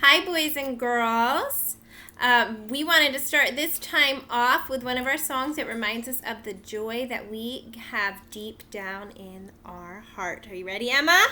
Hi, boys and girls. We wanted to start this time off with one of our songs that reminds us of the joy that we have deep down in our heart. Are you ready, Emma?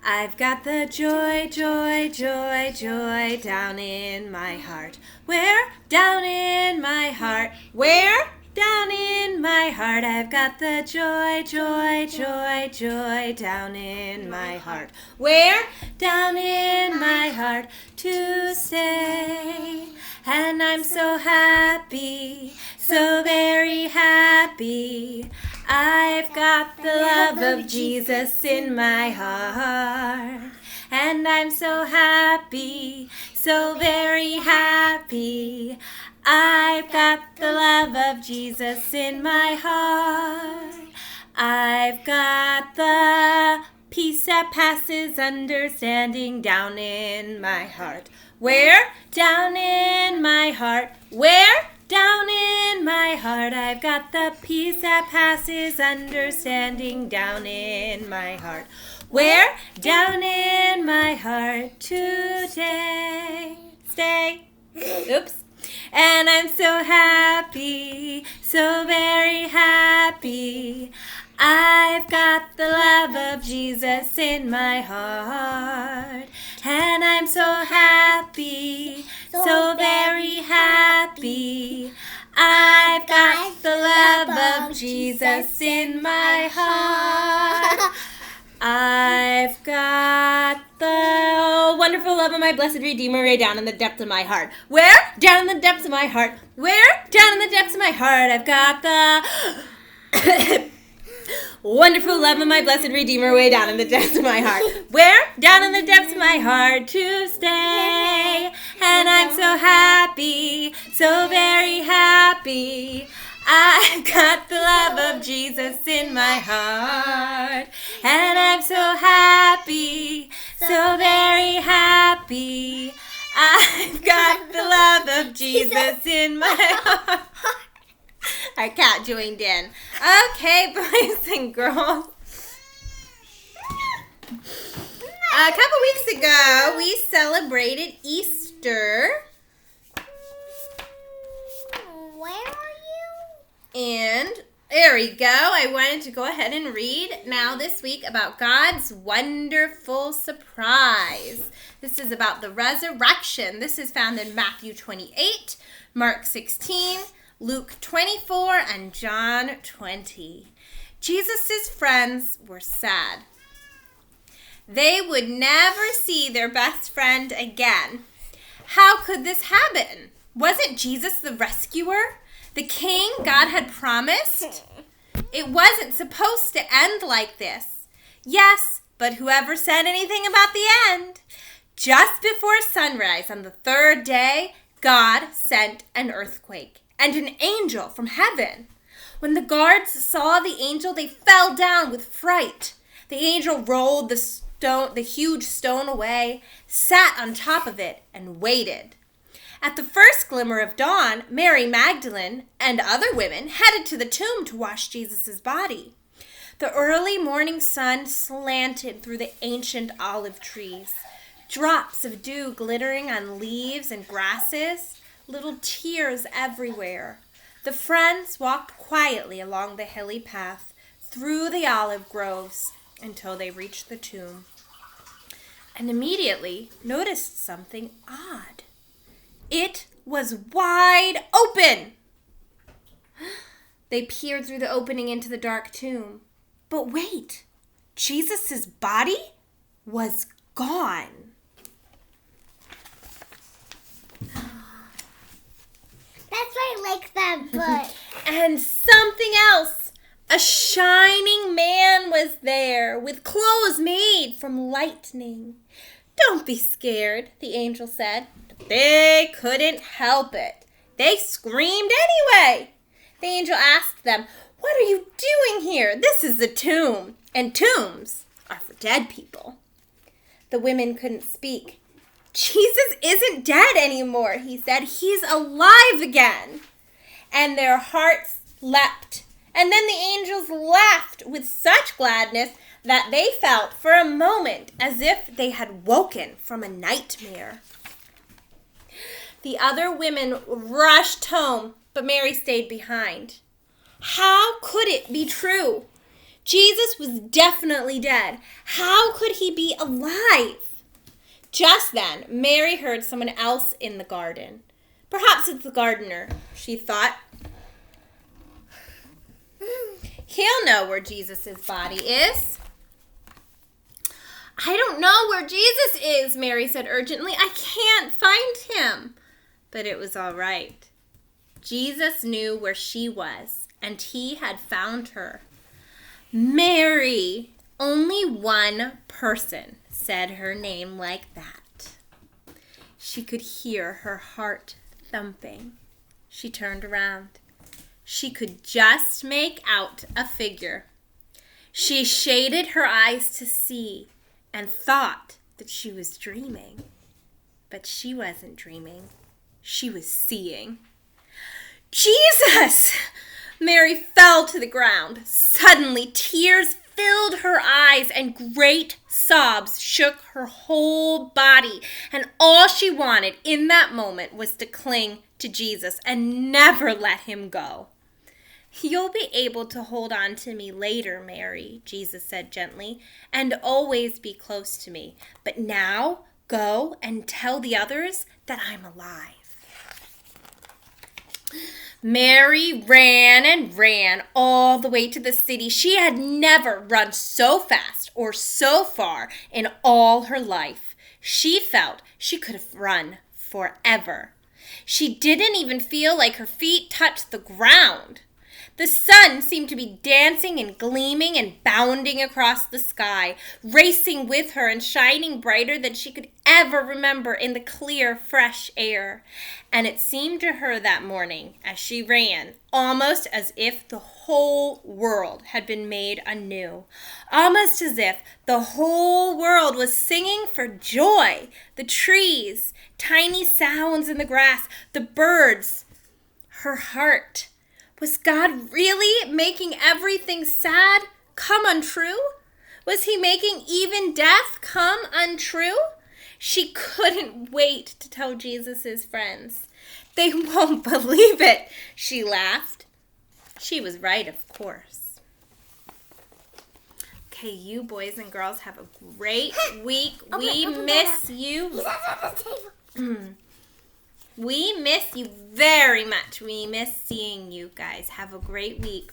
I've got the joy, joy, joy, joy down in my heart. Where? Down in my heart. Where? Down in my heart. I've got the joy, joy, joy, joy down in my heart. Where? Down in my heart to stay. And I'm so happy, so very happy. I've got the love of Jesus in my heart. And I'm so happy, so very happy. I've got the love of Jesus in my heart. I've got the peace that passes understanding down in my heart. Where? Down in my heart. Where? Down in my heart. I've got the peace that passes understanding down in my heart. Where? Down in my heart today. Stay. Oops. And I'm so happy, so very happy. I've got the love of Jesus in my heart. And I'm so happy, so very happy. I've got the love of Jesus in my heart. I've got the wonderful love of my blessed Redeemer way down in the depths of my heart. Where? Down in the depths of my heart. Where? Down in the depths of my heart. I've got the wonderful love of my blessed Redeemer way down in the depths of my heart. Where? Down in the depths of my heart to stay. And I'm so happy, so very happy. I've got the love of Jesus in my heart. And I'm so happy, so very happy. I've got the love of Jesus in my heart. Our cat joined in. Okay, boys and girls. A couple weeks ago, we celebrated Easter. Where are you? And there we go. I wanted to go ahead and read now this week about God's wonderful surprise. This is about the resurrection. This is found in Matthew 28, Mark 16, Luke 24, and John 20. Jesus' friends were sad. They would never see their best friend again. How could this happen? Wasn't Jesus the rescuer? The king God had promised? It wasn't supposed to end like this. Yes, but whoever said anything about the end? Just before sunrise on the third day, God sent an earthquake and an angel from heaven. When the guards saw the angel, they fell down with fright. The angel rolled the huge stone away, sat on top of it, and waited. At the first glimmer of dawn, Mary Magdalene and other women headed to the tomb to wash Jesus' body. The early morning sun slanted through the ancient olive trees, drops of dew glittering on leaves and grasses, little tears everywhere. The friends walked quietly along the hilly path, through the olive groves, until they reached the tomb, and immediately noticed something odd. It was wide open. They peered through the opening into the dark tomb. But wait, Jesus' body was gone. That's why I like that book. And something else. A shining man was there with clothes made from lightning. Don't be scared, the angel said. They couldn't help it. They screamed anyway. The angel asked them, "What are you doing here? This is a tomb, and tombs are for dead people." The women couldn't speak. "Jesus isn't dead anymore," he said. "He's alive again." And their hearts leapt, And then the angels laughed with such gladness that they felt for a moment as if they had woken from a nightmare. The other women rushed home, but Mary stayed behind. How could it be true? Jesus was definitely dead. How could he be alive? Just then, Mary heard someone else in the garden. Perhaps it's the gardener, she thought. He'll know where Jesus' body is. I don't know where Jesus is, Mary said urgently. I can't find him. But it was all right. Jesus knew where she was, and he had found her. Mary! Only one person said her name like that. She could hear her heart thumping. She turned around. She could just make out a figure. She shaded her eyes to see and thought that she was dreaming. But she wasn't dreaming. She was seeing. Jesus! Mary fell to the ground. Suddenly, tears filled her eyes and great sobs shook her whole body. And all she wanted in that moment was to cling to Jesus and never let him go. You'll be able to hold on to me later, Mary, Jesus said gently, and always be close to me. But now, go and tell the others that I'm alive. Mary ran and ran all the way to the city. She had never run so fast or so far in all her life. She felt she could have run forever. She didn't even feel like her feet touched the ground. The sun seemed to be dancing and gleaming and bounding across the sky, racing with her and shining brighter than she could ever remember in the clear, fresh air. And it seemed to her that morning, as she ran, almost as if the whole world had been made anew. Almost as if the whole world was singing for joy. The trees, tiny sounds in the grass, the birds, her heart. Was God really making everything sad come untrue? Was he making even death come untrue? She couldn't wait to tell Jesus' friends. They won't believe it, she laughed. She was right, of course. Okay, you boys and girls have a great week. We miss you. We miss you very much. We miss seeing you guys. Have a great week.